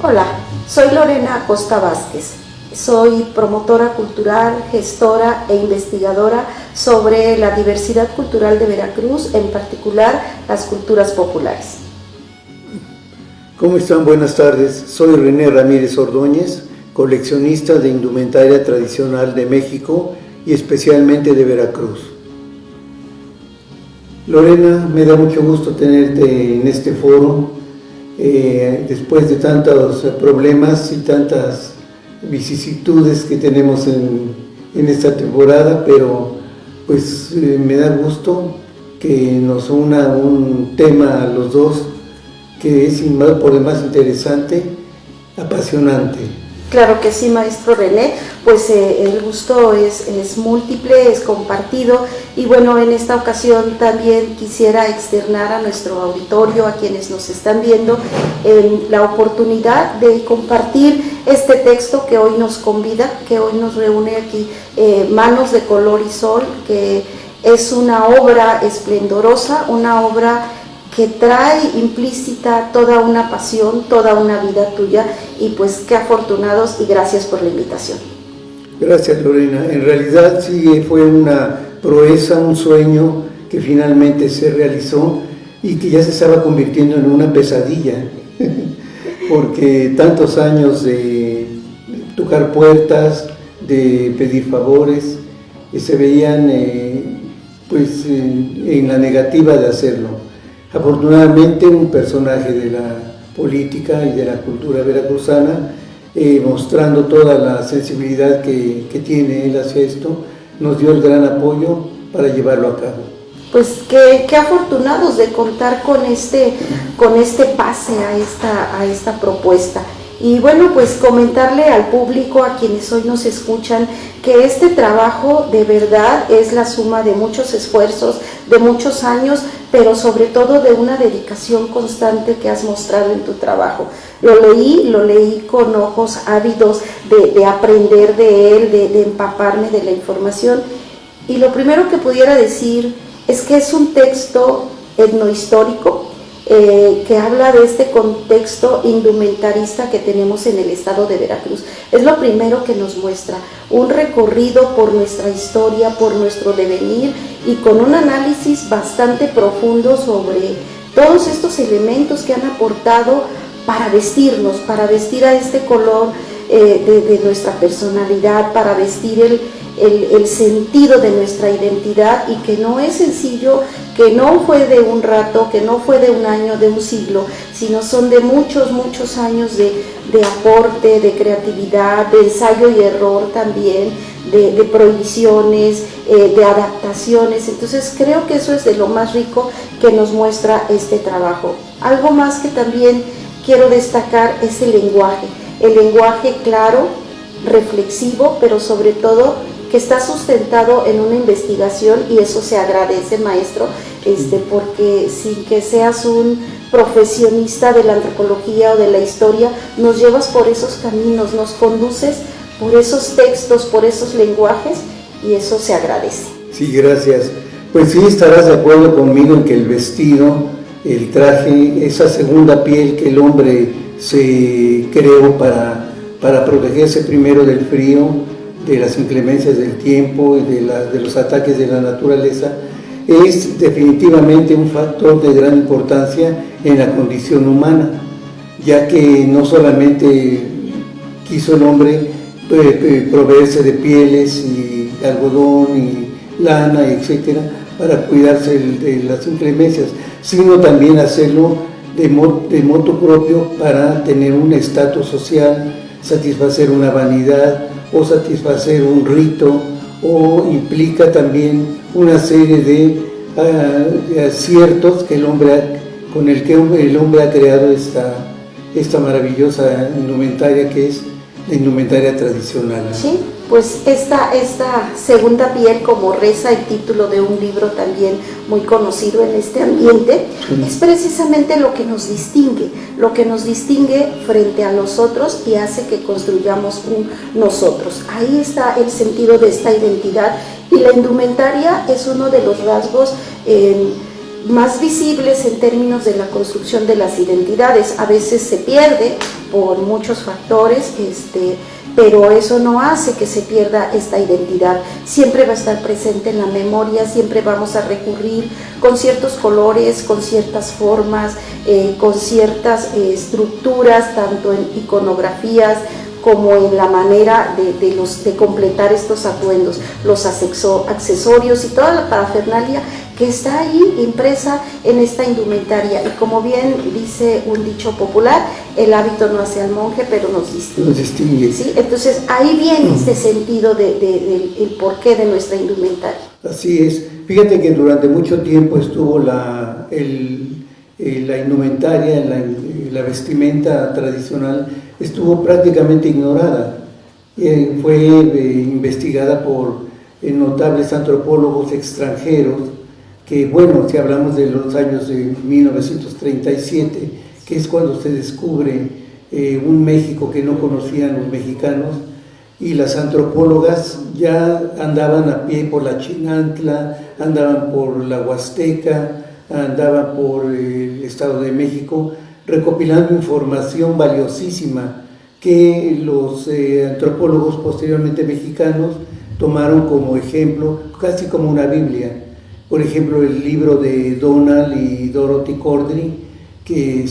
Hola, soy Lorena Acosta Vázquez. Soy promotora cultural, gestora e investigadora sobre la diversidad cultural de Veracruz, en particular las culturas populares. ¿Cómo están? Buenas tardes. Soy René Ramírez Ordóñez, coleccionista de indumentaria tradicional de México y especialmente de Veracruz. Lorena, me da mucho gusto tenerte en este foro después de tantos problemas y tantas vicisitudes que tenemos en esta temporada, pero pues me da gusto que nos una un tema a los dos que es por demás interesante, apasionante. Claro que sí, maestro René, pues el gusto es múltiple, es compartido, y bueno, en esta ocasión también quisiera externar a nuestro auditorio, a quienes nos están viendo, la oportunidad de compartir este texto que hoy nos convida, que hoy nos reúne aquí, Manos de Color y Sol, que es una obra esplendorosa, una obra que trae implícita toda una pasión, toda una vida tuya, y pues qué afortunados, y gracias por la invitación. Gracias, Lorena. En realidad sí fue una proeza, un sueño que finalmente se realizó y que ya se estaba convirtiendo en una pesadilla, porque tantos años de tocar puertas, de pedir favores, se veían en la negativa de hacerlo. Afortunadamente, un personaje de la política y de la cultura veracruzana, mostrando toda la sensibilidad que tiene él hacia esto, nos dio el gran apoyo para llevarlo a cabo. Pues qué afortunados de contar con este pase a esta propuesta. Y bueno, pues comentarle al público, a quienes hoy nos escuchan, que este trabajo de verdad es la suma de muchos esfuerzos, de muchos años, pero sobre todo de una dedicación constante que has mostrado en tu trabajo. Lo leí con ojos ávidos de aprender de él, de empaparme de la información, y lo primero que pudiera decir es que es un texto etnohistórico, que habla de este contexto indumentarista que tenemos en el estado de Veracruz. Es lo primero que nos muestra, un recorrido por nuestra historia, por nuestro devenir, y con un análisis bastante profundo sobre todos estos elementos que han aportado para vestirnos, para vestir a este color de nuestra personalidad, para vestir el sentido de nuestra identidad, y que no es sencillo, que no fue de un rato, que no fue de un año, de un siglo, sino son de muchos años de aporte, de creatividad, de ensayo y error también, de prohibiciones, de adaptaciones. Entonces creo que eso es de lo más rico que nos muestra este trabajo. Algo más que también quiero destacar es el lenguaje claro, reflexivo, pero sobre todo que está sustentado en una investigación, y eso se agradece, maestro, porque sin que seas un profesionista de la antropología o de la historia, nos llevas por esos caminos, nos conduces por esos textos, por esos lenguajes, y eso se agradece. Sí, gracias. Pues sí, estarás de acuerdo conmigo en que el vestido, el traje, esa segunda piel que el hombre se creó para protegerse primero del frío, de las inclemencias del tiempo y de los ataques de la naturaleza, es definitivamente un factor de gran importancia en la condición humana, ya que no solamente quiso el hombre proveerse de pieles y algodón y lana, etcétera, para cuidarse de las inclemencias, sino también hacerlo de motu propio para tener un estatus social, satisfacer una vanidad o satisfacer un rito, o implica también una serie de aciertos que con el que el hombre ha creado esta maravillosa indumentaria que es la indumentaria tradicional. Sí, pues esta segunda piel, como reza el título de un libro también muy conocido en este ambiente, es precisamente lo que nos distingue frente a los otros y hace que construyamos un nosotros. Ahí está el sentido de esta identidad, y la indumentaria es uno de los rasgos más visibles en términos de la construcción de las identidades. A veces se pierde por muchos factores, pero eso no hace que se pierda esta identidad. Siempre va a estar presente en la memoria, siempre vamos a recurrir con ciertos colores, con ciertas formas, con ciertas estructuras, tanto en iconografías como en la manera de completar estos atuendos, los accesorios y toda la parafernalia que está ahí impresa en esta indumentaria. Y como bien dice un dicho popular, el hábito no hace al monje, pero nos distingue. Nos distingue. ¿Sí? Entonces ahí viene este sentido del porqué de nuestra indumentaria. Así es. Fíjate que durante mucho tiempo estuvo la indumentaria, la vestimenta tradicional, estuvo prácticamente ignorada. Fue investigada por notables antropólogos extranjeros, que bueno, si hablamos de los años de 1937, que es cuando se descubre un México que no conocían los mexicanos, y las antropólogas ya andaban a pie por la Chinantla, andaban por la Huasteca, andaban por el Estado de México, recopilando información valiosísima que los antropólogos posteriormente mexicanos tomaron como ejemplo, casi como una Biblia. Por ejemplo, el libro de Donald y Dorothy Cordry, que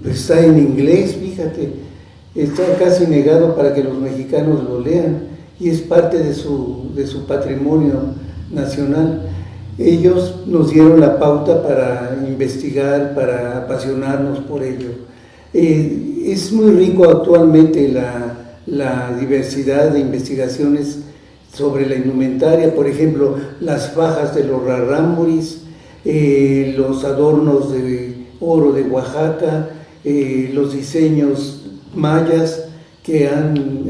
pues está en inglés, fíjate, está casi negado para que los mexicanos lo lean, y es parte de su patrimonio nacional. Ellos nos dieron la pauta para investigar, para apasionarnos por ello. Es muy rico actualmente la diversidad de investigaciones sobre la indumentaria, por ejemplo, las fajas de los rarámuris, los adornos de oro de Oaxaca, los diseños mayas que han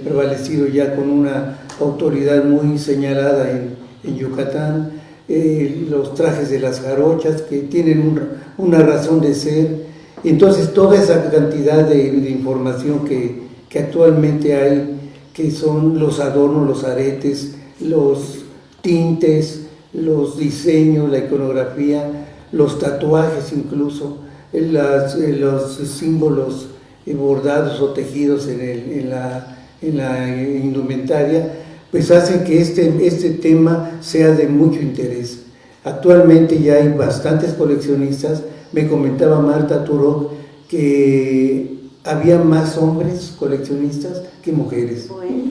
prevalecido ya con una autoridad muy señalada en Yucatán, los trajes de las jarochas que tienen una razón de ser. Entonces toda esa cantidad de información que actualmente hay, que son los adornos, los aretes, los tintes, los diseños, la iconografía, los tatuajes incluso, los símbolos bordados o tejidos en la indumentaria, pues hacen que este tema sea de mucho interés. Actualmente ya hay bastantes coleccionistas. Me comentaba Marta Turok que había más hombres coleccionistas que mujeres. Bueno,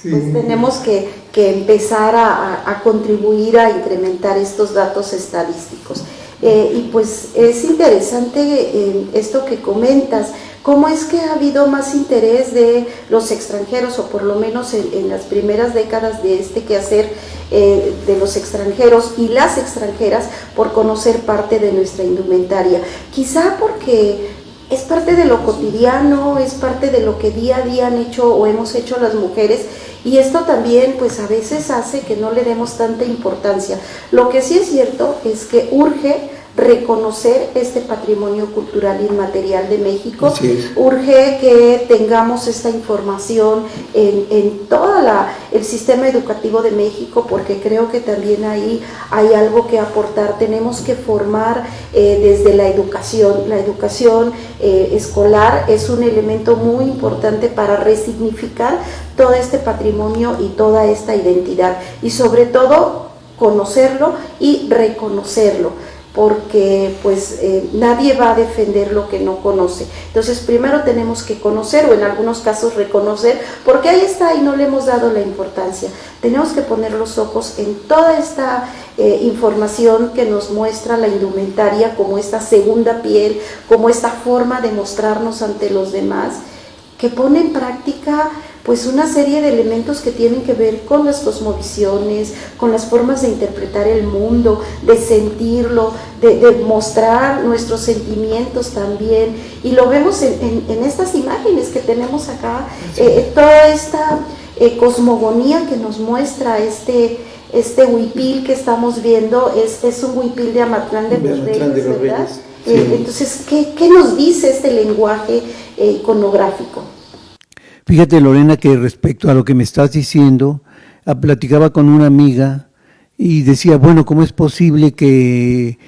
sí. Pues tenemos que empezar a contribuir a incrementar estos datos estadísticos. Y pues es interesante esto que comentas. ¿Cómo es que ha habido más interés de los extranjeros, o por lo menos en las primeras décadas de este quehacer de los extranjeros y las extranjeras, por conocer parte de nuestra indumentaria? Quizá porque es parte de lo cotidiano, es parte de lo que día a día han hecho o hemos hecho las mujeres, y esto también pues a veces hace que no le demos tanta importancia. Lo que sí es cierto es que urge reconocer este patrimonio cultural inmaterial de México. Urge que tengamos esta información en todo el sistema educativo de México, porque creo que también ahí hay algo que aportar. Tenemos que formar desde la educación. La educación escolar es un elemento muy importante para resignificar todo este patrimonio y toda esta identidad, y sobre todo conocerlo y reconocerlo, porque pues nadie va a defender lo que no conoce. Entonces primero tenemos que conocer, o en algunos casos reconocer, porque ahí está y no le hemos dado la importancia. Tenemos que poner los ojos en toda esta información que nos muestra la indumentaria como esta segunda piel, como esta forma de mostrarnos ante los demás, que pone en práctica pues una serie de elementos que tienen que ver con las cosmovisiones, con las formas de interpretar el mundo, de sentirlo, de mostrar nuestros sentimientos también. Y lo vemos en estas imágenes que tenemos acá, toda esta cosmogonía que nos muestra este huipil que estamos viendo, es un huipil de Amatlán de los Reyes, ¿verdad? Sí. Entonces, ¿qué nos dice este lenguaje iconográfico? Fíjate, Lorena, que respecto a lo que me estás diciendo, platicaba con una amiga y decía, bueno, ¿cómo es posible que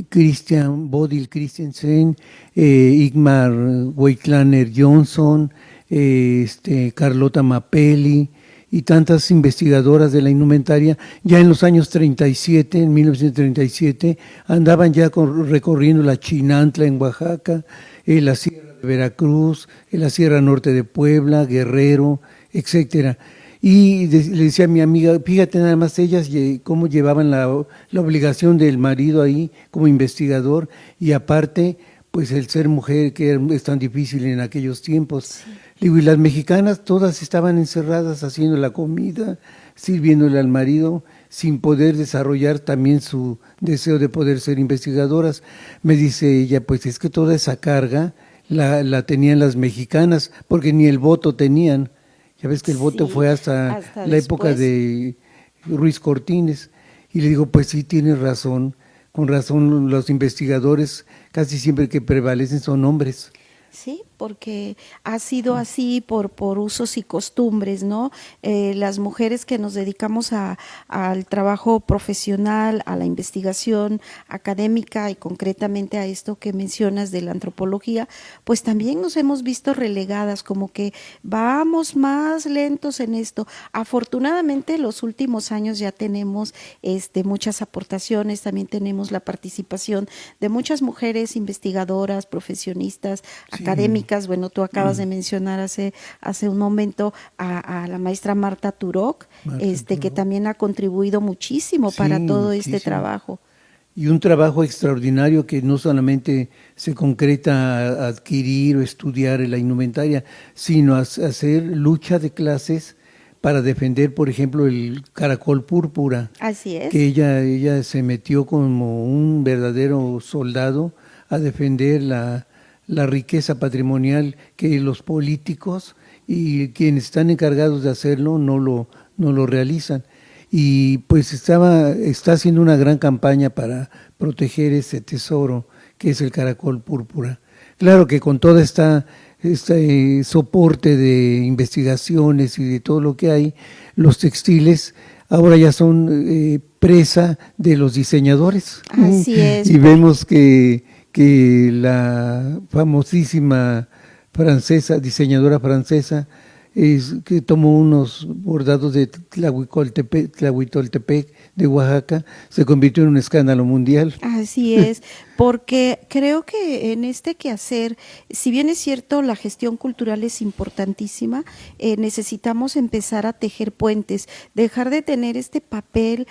Christian Bodil Christensen, Igmar Weiklaner Johnson, Carlota Mapelli y tantas investigadoras de la indumentaria, ya en los años 37, en 1937, andaban ya recorriendo la Chinantla en Oaxaca, la Sierra de Veracruz, la Sierra Norte de Puebla, Guerrero, etcétera? Y le decía a mi amiga, fíjate nada más ellas cómo llevaban la obligación del marido ahí como investigador, y aparte, pues el ser mujer, que es tan difícil en aquellos tiempos. Sí. Digo, y las mexicanas todas estaban encerradas haciendo la comida, sirviéndole al marido, sin poder desarrollar también su deseo de poder ser investigadoras. Me dice ella, pues es que toda esa carga la tenían las mexicanas, porque ni el voto tenían. Ya ves que el voto fue hasta la época de Ruiz Cortines. Y le digo, pues sí, tienes razón. Con razón, los investigadores casi siempre que prevalecen son hombres. Sí, porque ha sido así por usos y costumbres, ¿no? Las mujeres que nos dedicamos al trabajo profesional, a la investigación académica y concretamente a esto que mencionas de la antropología, pues también nos hemos visto relegadas, como que vamos más lentos en esto. Afortunadamente, los últimos años ya tenemos muchas aportaciones, también tenemos la participación de muchas mujeres investigadoras, profesionistas, académicas. Bueno, tú acabas de mencionar hace un momento a la maestra Marta Turok, que también ha contribuido muchísimo para todo este trabajo. Y un trabajo extraordinario que no solamente se concreta a adquirir o estudiar en la indumentaria, sino a hacer lucha de clases para defender, por ejemplo, el caracol púrpura. Así es. Que ella se metió como un verdadero soldado a defender la riqueza patrimonial que los políticos y quienes están encargados de hacerlo no lo realizan. Y pues está haciendo una gran campaña para proteger ese tesoro que es el caracol púrpura. Claro que con todo este soporte de investigaciones y de todo lo que hay, los textiles ahora ya son presa de los diseñadores. Así es. Y vemos que la famosísima diseñadora francesa, que tomó unos bordados de Tlahuitoltepec de Oaxaca, se convirtió en un escándalo mundial. Así es, porque creo que en este quehacer, si bien es cierto la gestión cultural es importantísima, necesitamos empezar a tejer puentes, dejar de tener este papel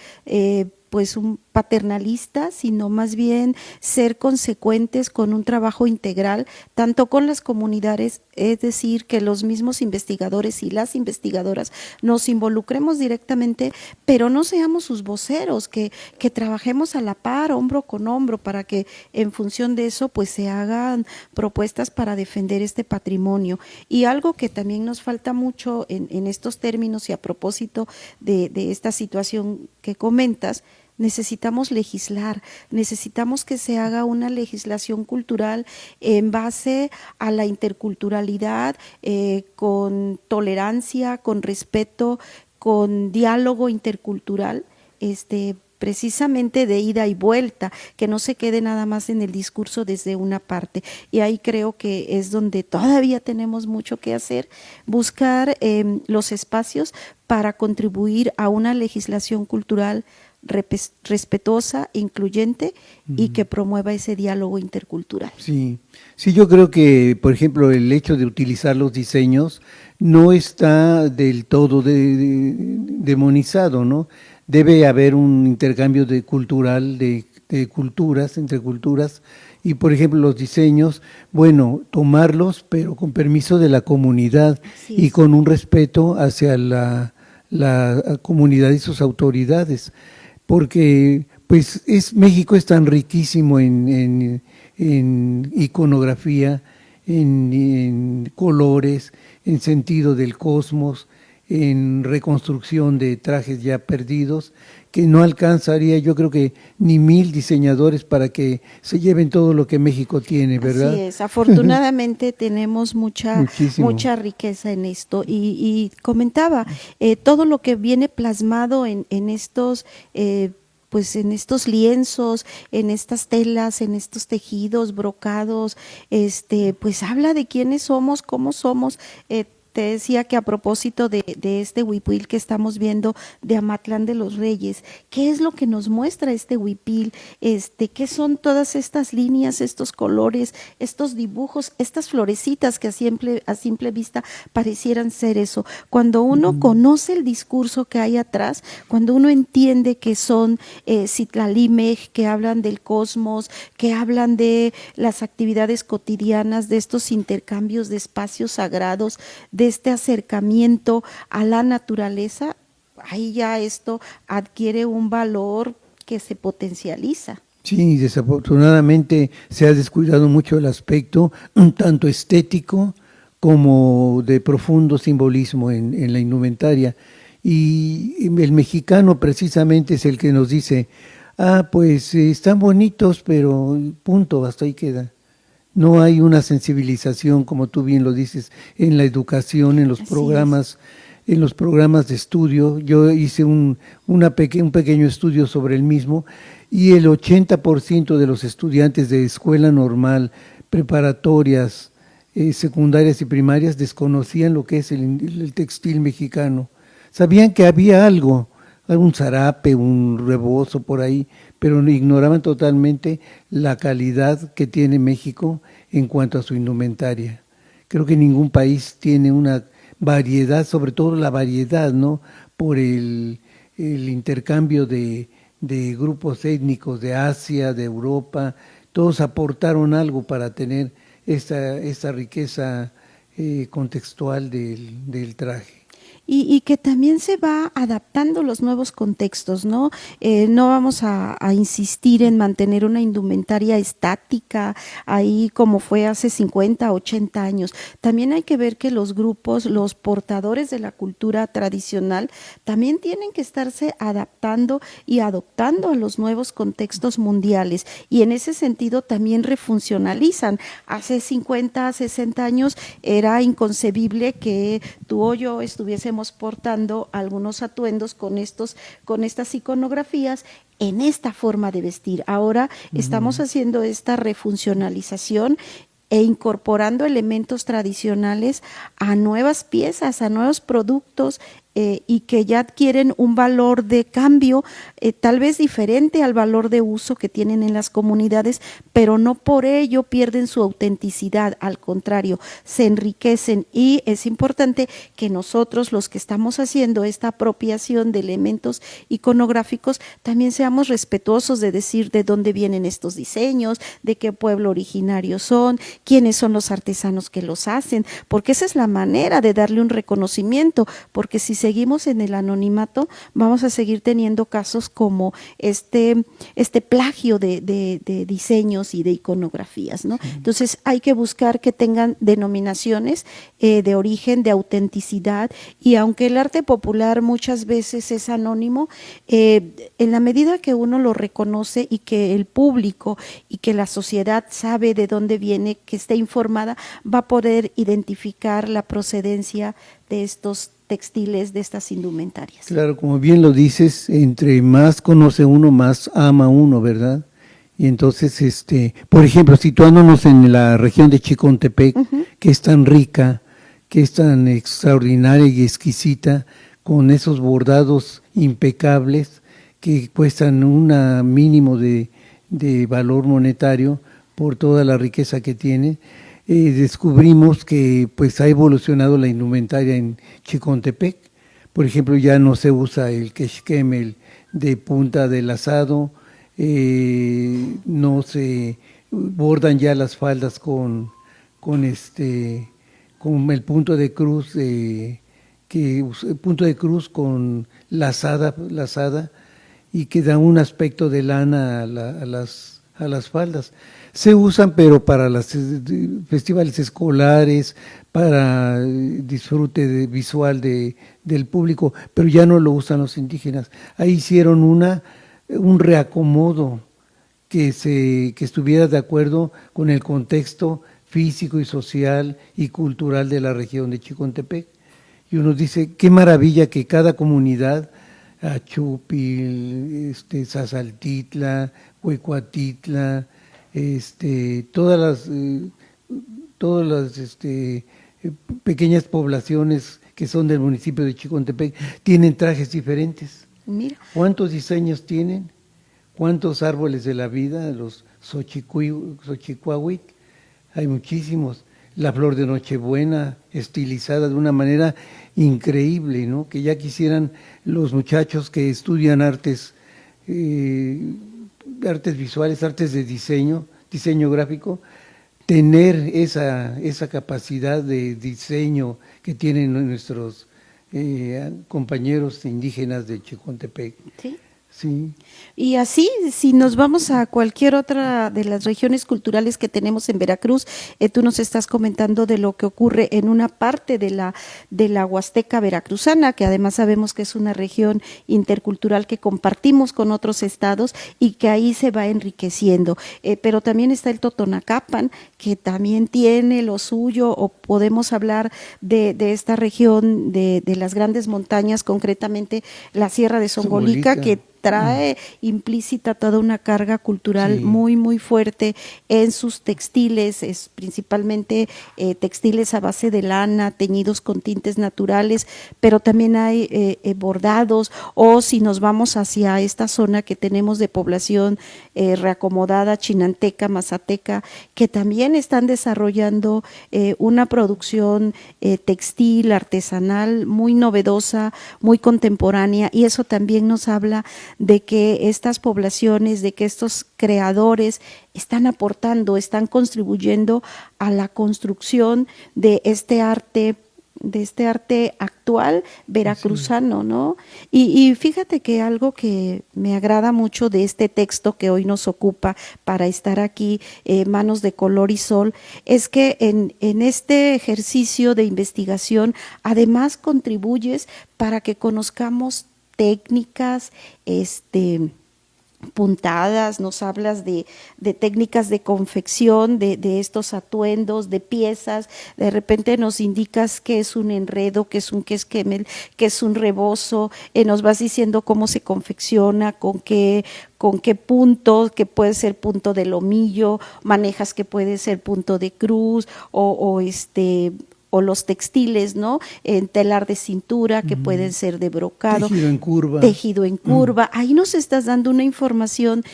pues un paternalista, sino más bien ser consecuentes con un trabajo integral, tanto con las comunidades, es decir, que los mismos investigadores y las investigadoras nos involucremos directamente, pero no seamos sus voceros, que trabajemos a la par, hombro con hombro, para que en función de eso pues se hagan propuestas para defender este patrimonio. Y algo que también nos falta mucho en estos términos y a propósito de esta situación que comentas, necesitamos legislar, necesitamos que se haga una legislación cultural en base a la interculturalidad, con tolerancia, con respeto, con diálogo intercultural, precisamente de ida y vuelta, que no se quede nada más en el discurso desde una parte. Y ahí creo que es donde todavía tenemos mucho que hacer, buscar los espacios para contribuir a una legislación cultural respetuosa, incluyente y que promueva ese diálogo intercultural. Sí, yo creo que, por ejemplo, el hecho de utilizar los diseños no está del todo demonizado, ¿no? Debe haber un intercambio cultural de culturas, entre culturas, y por ejemplo los diseños, bueno, tomarlos, pero con permiso de la comunidad y con un respeto hacia la comunidad y sus autoridades. Porque pues México es tan riquísimo en iconografía, en colores, en sentido del cosmos, en reconstrucción de trajes ya perdidos, que no alcanzaría, yo creo que ni 1000 diseñadores para que se lleven todo lo que México tiene, ¿verdad? Así es, afortunadamente tenemos mucha riqueza en esto y comentaba, todo lo que viene plasmado en estos pues en estos lienzos, en estas telas, en estos tejidos, brocados, pues habla de quiénes somos, cómo somos. Te decía que a propósito de este huipil que estamos viendo de Amatlán de los Reyes, ¿qué es lo que nos muestra este huipil? ¿Qué son todas estas líneas, estos colores, estos dibujos, estas florecitas que a simple vista parecieran ser eso? Cuando uno conoce el discurso que hay atrás, cuando uno entiende que son Citlalimej, que hablan del cosmos, que hablan de las actividades cotidianas, de estos intercambios de espacios sagrados, de este acercamiento a la naturaleza, ahí ya esto adquiere un valor que se potencializa. Sí, desafortunadamente se ha descuidado mucho el aspecto tanto estético como de profundo simbolismo en la indumentaria. Y el mexicano precisamente es el que nos dice, pues están bonitos, pero punto, hasta ahí queda. No hay una sensibilización, como tú bien lo dices, en la educación, en los programas de estudio. Yo hice un pequeño estudio sobre el mismo y el 80% de los estudiantes de escuela normal, preparatorias, secundarias y primarias desconocían lo que es el textil mexicano. Sabían que había algo, algún zarape, un rebozo por ahí, pero ignoraban totalmente la calidad que tiene México en cuanto a su indumentaria. Creo que ningún país tiene una variedad, sobre todo la variedad, ¿no? Por el intercambio de grupos étnicos de Asia, de Europa, todos aportaron algo para tener esta riqueza contextual del traje. Y que también se va adaptando los nuevos contextos, ¿no? No vamos a insistir en mantener una indumentaria estática ahí como fue hace 50, 80 años. También hay que ver que los grupos, los portadores de la cultura tradicional, también tienen que estarse adaptando y adoptando a los nuevos contextos mundiales. Y en ese sentido también refuncionalizan. Hace 50, 60 años era inconcebible que tú o yo estuviésemos portando algunos atuendos con estas iconografías en esta forma de vestir. Ahora estamos haciendo esta refuncionalización e incorporando elementos tradicionales a nuevas piezas, a nuevos productos y que ya adquieren un valor de cambio tal vez diferente al valor de uso que tienen en las comunidades, pero no por ello pierden su autenticidad, al contrario, se enriquecen y es importante que nosotros, los que estamos haciendo esta apropiación de elementos iconográficos, también seamos respetuosos de decir de dónde vienen estos diseños, de qué pueblo originario son, quiénes son los artesanos que los hacen, porque esa es la manera de darle un reconocimiento, porque si seguimos en el anonimato, vamos a seguir teniendo casos como este plagio de diseños y de iconografías, ¿no? Sí. Entonces hay que buscar que tengan denominaciones de origen, de autenticidad, y aunque el arte popular muchas veces es anónimo, en la medida que uno lo reconoce y que el público y que la sociedad sabe de dónde viene, que esté informada, va a poder identificar la procedencia de estos textiles, de estas indumentarias. Claro, como bien lo dices, entre más conoce uno, más ama uno, ¿verdad? Y entonces, por ejemplo, situándonos en la región de Chicontepec, que es tan rica, que es tan extraordinaria y exquisita, con esos bordados impecables que cuestan un mínimo de valor monetario por toda la riqueza que tiene, descubrimos que pues ha evolucionado la indumentaria en Chicontepec. Por ejemplo, ya no se usa el quexquemel de punta del lazado, no se bordan ya las faldas con el punto de cruz, punto de cruz con lazada y que da un aspecto de lana a a las faldas. Se usan, pero para los festivales escolares, para disfrute visual del público, pero ya no lo usan los indígenas. Ahí hicieron un reacomodo que estuviera de acuerdo con el contexto físico y social y cultural de la región de Chicontepec. Y uno dice, qué maravilla que cada comunidad, Achupil, Zasaltitla, Huecuatitla, todas las pequeñas poblaciones que son del municipio de Chicontepec tienen trajes diferentes. Mira. ¿Cuántos diseños tienen? ¿Cuántos árboles de la vida? Los Xochicuahuic, hay muchísimos. La flor de Nochebuena, estilizada de una manera increíble, ¿no? Que ya quisieran los muchachos que estudian artes visuales, artes de diseño gráfico, tener esa capacidad de diseño que tienen nuestros compañeros indígenas de Chicontepec. Sí. Sí. Y así, si nos vamos a cualquier otra de las regiones culturales que tenemos en Veracruz, tú nos estás comentando de lo que ocurre en una parte de la Huasteca veracruzana, que además sabemos que es una región intercultural que compartimos con otros estados y que ahí se va enriqueciendo. Pero también está el Totonacapan, que también tiene lo suyo, o podemos hablar de esta región de las grandes montañas, concretamente la Sierra de Songolica, que trae implícita toda una carga cultural muy, muy fuerte en sus textiles, principalmente textiles a base de lana, teñidos con tintes naturales, pero también hay bordados, o si nos vamos hacia esta zona que tenemos de población reacomodada, chinanteca, mazateca, que también están desarrollando una producción textil, artesanal, muy novedosa, muy contemporánea, y eso también nos habla de que estas poblaciones, de que estos creadores están aportando, están contribuyendo a la construcción de este arte actual veracruzano, ¿no? Y fíjate que algo que me agrada mucho de este texto que hoy nos ocupa para estar aquí, Manos de Color y Sol, es que en este ejercicio de investigación además contribuyes para que conozcamos técnicas, puntadas, nos hablas de técnicas de confección, de estos atuendos, de piezas, de repente nos indicas qué es un enredo, qué es un quesquemel, qué es un rebozo, nos vas diciendo cómo se confecciona, con qué punto, que puede ser punto de lomillo, manejas que puede ser punto de cruz, o los textiles, ¿no? En telar de cintura, que pueden ser de brocado. Tejido en curva. Ahí nos estás dando una información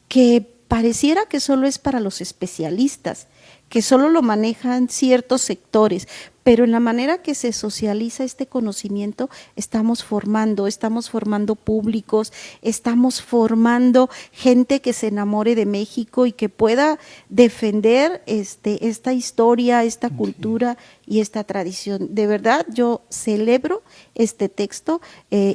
que pareciera que solo es para los especialistas, que solo lo manejan ciertos sectores, pero en la manera que se socializa este conocimiento estamos formando públicos, estamos formando gente que se enamore de México y que pueda defender esta historia, esta cultura y esta tradición. De verdad, yo celebro este texto,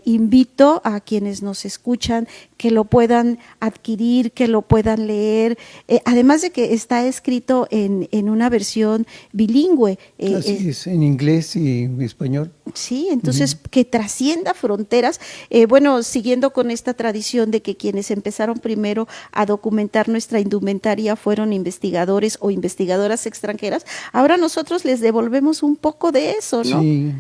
invito a quienes nos escuchan que lo puedan adquirir, que lo puedan leer, además de que está escrito en una versión bilingüe. Así es, en inglés y español. Sí, entonces que trascienda fronteras. Bueno, siguiendo con esta tradición de que quienes empezaron primero a documentar nuestra indumentaria fueron investigadores o investigadoras extranjeras, ahora nosotros les devolvemos un poco de eso, ¿no? Sí,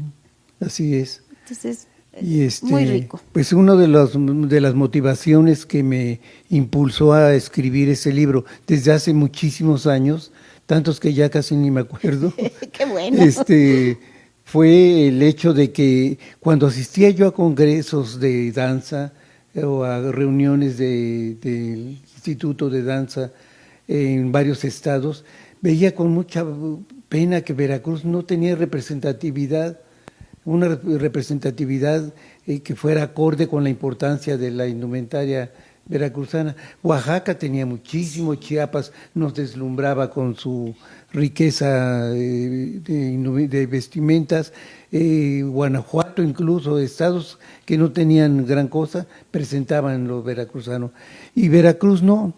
así es. Entonces, y muy rico. Pues una de las motivaciones que me impulsó a escribir ese libro desde hace muchísimos años, tantos que ya casi ni me acuerdo. ¡Qué bueno! Fue el hecho de que cuando asistía yo a congresos de danza o a reuniones del Instituto de Danza en varios estados, veía con mucha pena que Veracruz no tenía representatividad, una representatividad que fuera acorde con la importancia de la indumentaria veracruzana. Oaxaca tenía muchísimo, Chiapas nos deslumbraba con su riqueza de vestimentas, Guanajuato incluso, estados que no tenían gran cosa, presentaban lo veracruzano. Y Veracruz no.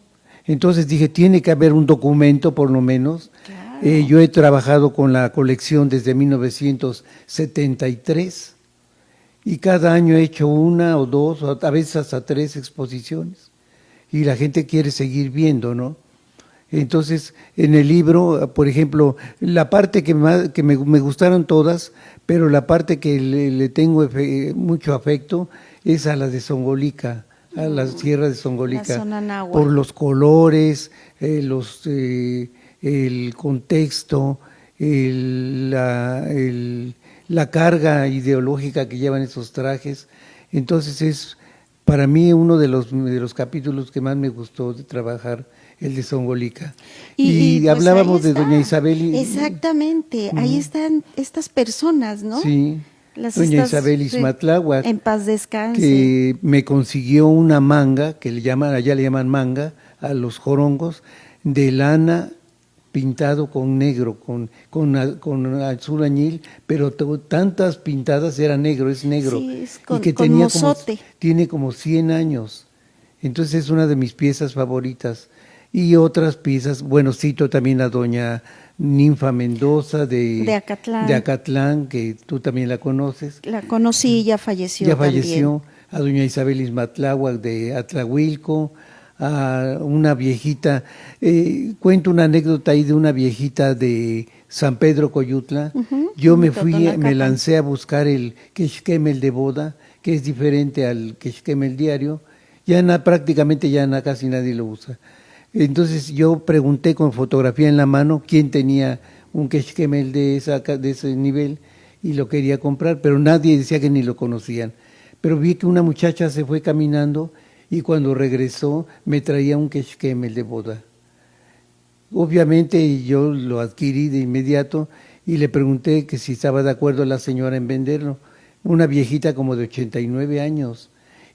Entonces dije, tiene que haber un documento por lo menos. Claro. Yo he trabajado con la colección desde 1973 y cada año he hecho una o dos, o a veces hasta 3 exposiciones. Y la gente quiere seguir viendo, ¿no? Entonces, en el libro, por ejemplo, la parte que me gustaron todas, pero la parte que le tengo mucho afecto es a la de Zongolica, a la sierra de Zongolica, la zona náhuatl, por los colores, el contexto, la carga ideológica que llevan esos trajes. Entonces es para mí uno de los capítulos que más me gustó de trabajar, el de Zongolica. Y pues hablábamos de doña Isabel. Exactamente, ahí están estas personas, ¿no? Sí, doña Isabel Ismatláhuac, en paz descanse, que me consiguió una manga, que allá le llaman manga, a los jorongos, de lana pintado con negro, con azul añil, pero tantas pintadas era negro, es negro. Sí, es y que con mozote. Tiene como 100 años. Entonces es una de mis piezas favoritas. Y otras piezas, bueno, cito también a doña Ninfa Mendoza de Acatlán, que tú también la conoces. La conocí, ya falleció. Ya falleció. A doña Isabel Ismatláhuac de Atlahuilco, a una viejita, cuento una anécdota ahí de una viejita de San Pedro Coyutla. Yo me lancé a buscar el quexquemel de boda, que es diferente al quexquemel diario, prácticamente casi nadie lo usa. Entonces yo pregunté con fotografía en la mano quién tenía un quexquemel de ese nivel y lo quería comprar, pero nadie decía que ni lo conocían. Pero vi que una muchacha se fue caminando y cuando regresó me traía un quexquemel de boda. Obviamente yo lo adquirí de inmediato y le pregunté que si estaba de acuerdo la señora en venderlo, una viejita como de 89 años.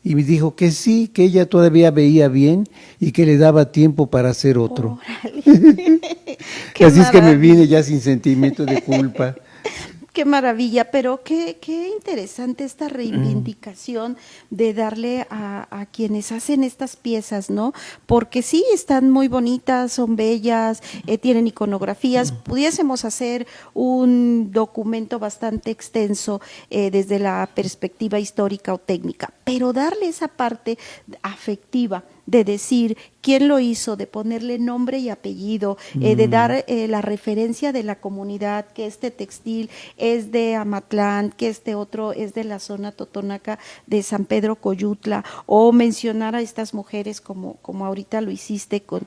Y me dijo que sí, que ella todavía veía bien y que le daba tiempo para hacer otro. Así es que me vine ya sin sentimiento de culpa. Qué maravilla, pero qué interesante esta reivindicación de darle a quienes hacen estas piezas, ¿no? Porque sí, están muy bonitas, son bellas, tienen iconografías. Pudiésemos hacer un documento bastante extenso desde la perspectiva histórica o técnica, pero darle esa parte afectiva de decir quién lo hizo, de ponerle nombre y apellido, de dar la referencia de la comunidad, que este textil es de Amatlán, que este otro es de la zona totonaca de San Pedro Coyutla, o mencionar a estas mujeres como ahorita lo hiciste con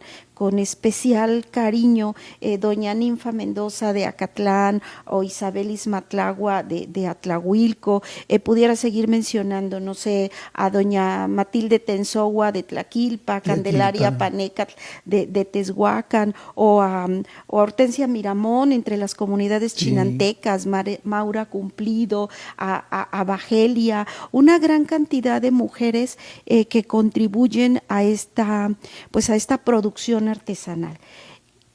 especial cariño, doña Ninfa Mendoza de Acatlán o Isabel Ismatláhuac de Atlahuilco, pudiera seguir mencionando, no sé, a doña Matilde Tensohua de Tlaquilpa, Candelaria Panécatl de Tezhuacán, o a Hortensia Miramón entre las comunidades chinantecas, Maura Cumplido, a Bajelia, una gran cantidad de mujeres que contribuyen a esta producción artesanal.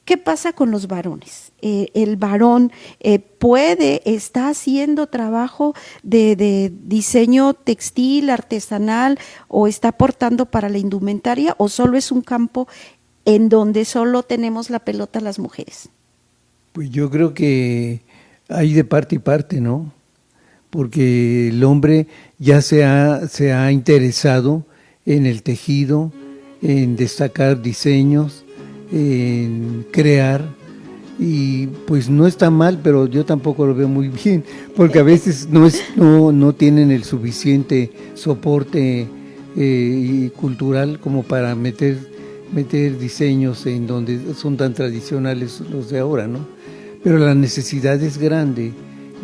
¿Qué pasa con los varones? El varón está haciendo trabajo de diseño textil, artesanal, o está aportando para la indumentaria, o solo es un campo en donde solo tenemos la pelota las mujeres. Pues yo creo que hay de parte y parte, ¿no? Porque el hombre ya se ha interesado en el tejido, en destacar diseños, en crear, y pues no está mal, pero yo tampoco lo veo muy bien, porque a veces no tienen el suficiente soporte cultural como para meter diseños en donde son tan tradicionales los de ahora, ¿no? Pero la necesidad es grande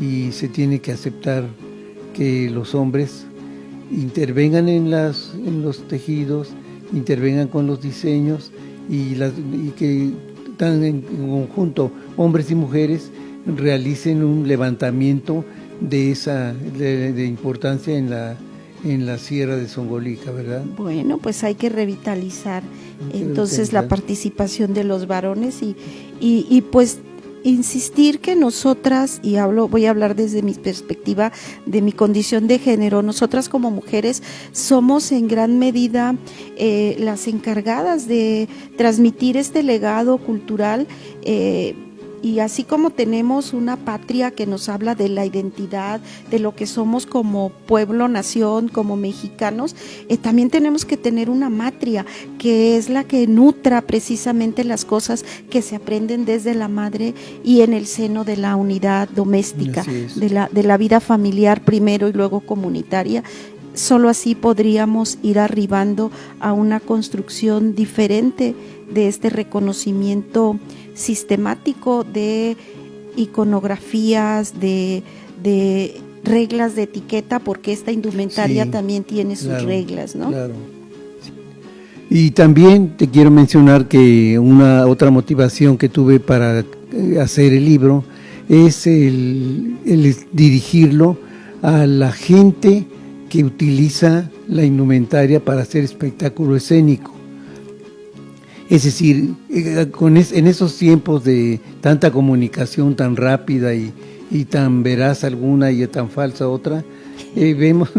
y se tiene que aceptar que los hombres intervengan en los tejidos, intervengan con los diseños y que están en conjunto, hombres y mujeres, realicen un levantamiento de importancia en la sierra de Zongolica, ¿verdad? Bueno, pues hay que revitalizar entonces la participación de los varones y pues insistir que nosotras, y voy a hablar desde mi perspectiva de mi condición de género, nosotras como mujeres somos en gran medida las encargadas de transmitir este legado cultural, y así como tenemos una patria que nos habla de la identidad, de lo que somos como pueblo, nación, como mexicanos, también tenemos que tener una matria que es la que nutra precisamente las cosas que se aprenden desde la madre y en el seno de la unidad doméstica, de la vida familiar primero y luego comunitaria. Solo así podríamos ir arribando a una construcción diferente de este reconocimiento sistemático de iconografías, de reglas de etiqueta, porque esta indumentaria también tiene sus reglas, ¿no? Claro. Y también te quiero mencionar que una otra motivación que tuve para hacer el libro es el dirigirlo a la gente que utiliza la indumentaria para hacer espectáculo escénico. Es decir, en esos tiempos de tanta comunicación tan rápida y tan veraz alguna y tan falsa otra, vemos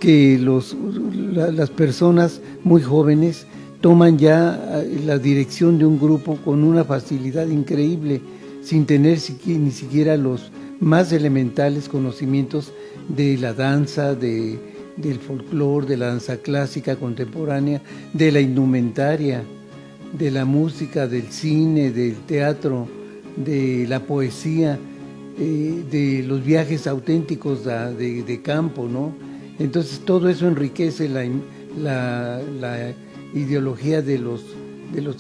que las personas muy jóvenes toman ya la dirección de un grupo con una facilidad increíble, sin tener ni siquiera los más elementales conocimientos de la danza, del folclore, de la danza clásica contemporánea, de la indumentaria, de la música, del cine, del teatro, de la poesía, de los viajes auténticos de campo, ¿no? Entonces todo eso enriquece la ideología de los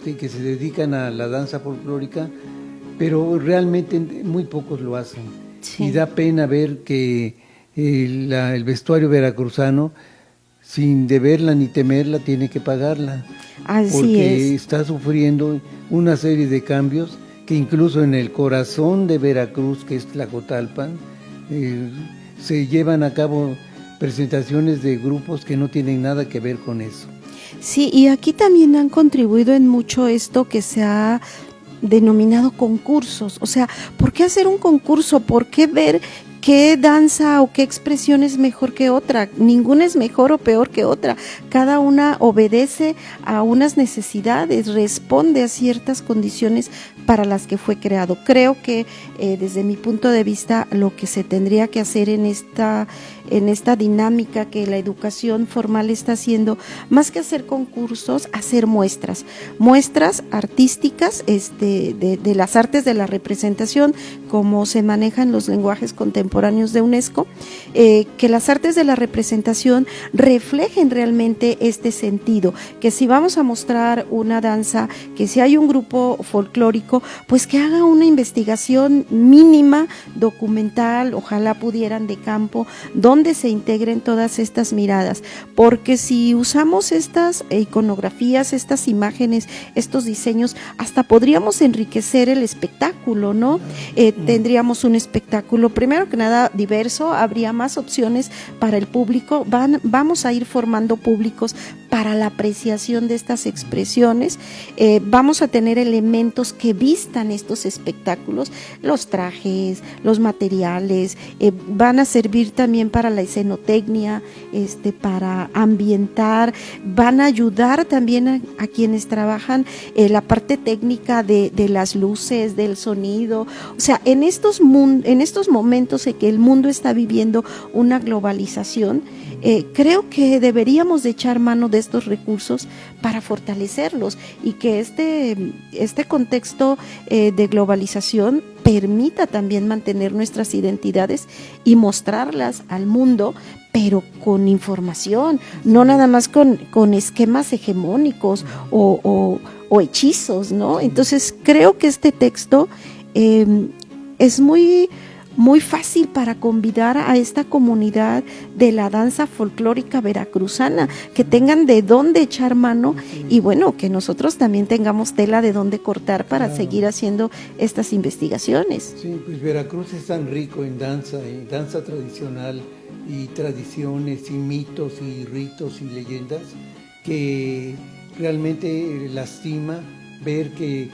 que se dedican a la danza folclórica, pero realmente muy pocos lo hacen. Sí. Y da pena ver que el vestuario veracruzano, sin deberla ni temerla, tiene que pagarla. Así porque está sufriendo una serie de cambios que incluso en el corazón de Veracruz, que es Tlacotalpan, se llevan a cabo presentaciones de grupos que no tienen nada que ver con eso. Sí, y aquí también han contribuido en mucho esto que se ha denominado concursos. O sea, ¿por qué hacer un concurso? ¿Por qué ver qué danza o qué expresión es mejor que otra? Ninguna es mejor o peor que otra. Cada una obedece a unas necesidades, responde a ciertas condiciones para las que fue creado. Creo que desde mi punto de vista lo que se tendría que hacer en esta dinámica que la educación formal está haciendo, más que hacer concursos, hacer muestras artísticas de las artes de la representación, como se manejan los lenguajes contemporáneos de UNESCO, que las artes de la representación reflejen realmente este sentido, que si vamos a mostrar una danza, que si hay un grupo folclórico, pues que haga una investigación mínima, documental, ojalá pudieran de campo, donde se integren todas estas miradas, porque si usamos estas iconografías, estas imágenes, estos diseños, hasta podríamos enriquecer el espectáculo, ¿no? Tendríamos un espectáculo, primero que nada, diverso, habría más opciones para el público, vamos a ir formando públicos para la apreciación de estas expresiones, vamos a tener elementos que vistan estos espectáculos, los trajes, los materiales, van a servir también para la escenotecnia, para ambientar, van a ayudar también a quienes trabajan la parte técnica de las luces, del sonido. O sea, en estos momentos en que el mundo está viviendo una globalización, creo que deberíamos de echar mano de estos recursos para fortalecerlos y que este contexto de globalización permita también mantener nuestras identidades y mostrarlas al mundo, pero con información, no nada más con esquemas hegemónicos o hechizos, ¿no? Entonces creo que este texto es muy fácil para convidar a esta comunidad de la danza folclórica veracruzana, que tengan de dónde echar mano y bueno, que nosotros también tengamos tela de dónde cortar para seguir haciendo estas investigaciones. Sí, pues Veracruz es tan rico en danza tradicional y tradiciones y mitos y ritos y leyendas que realmente lastima ver que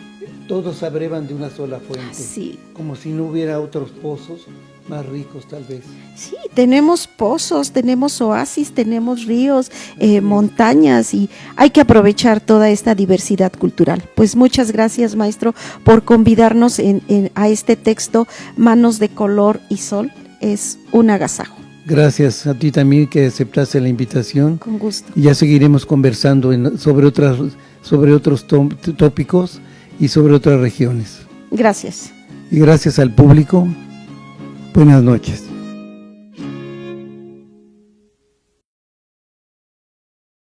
todos abrevan de una sola fuente, Sí. como si no hubiera otros pozos más ricos tal vez. Sí, tenemos pozos, tenemos oasis, tenemos ríos, montañas, y hay que aprovechar toda esta diversidad cultural. Pues muchas gracias, maestro, por convidarnos a este texto, Manos de Color y Sol. Es un agasajo. Gracias a ti también que aceptaste la invitación. Con gusto. Y ya seguiremos conversando sobre otros tópicos y sobre otras regiones. Gracias. Y gracias al público. Buenas noches.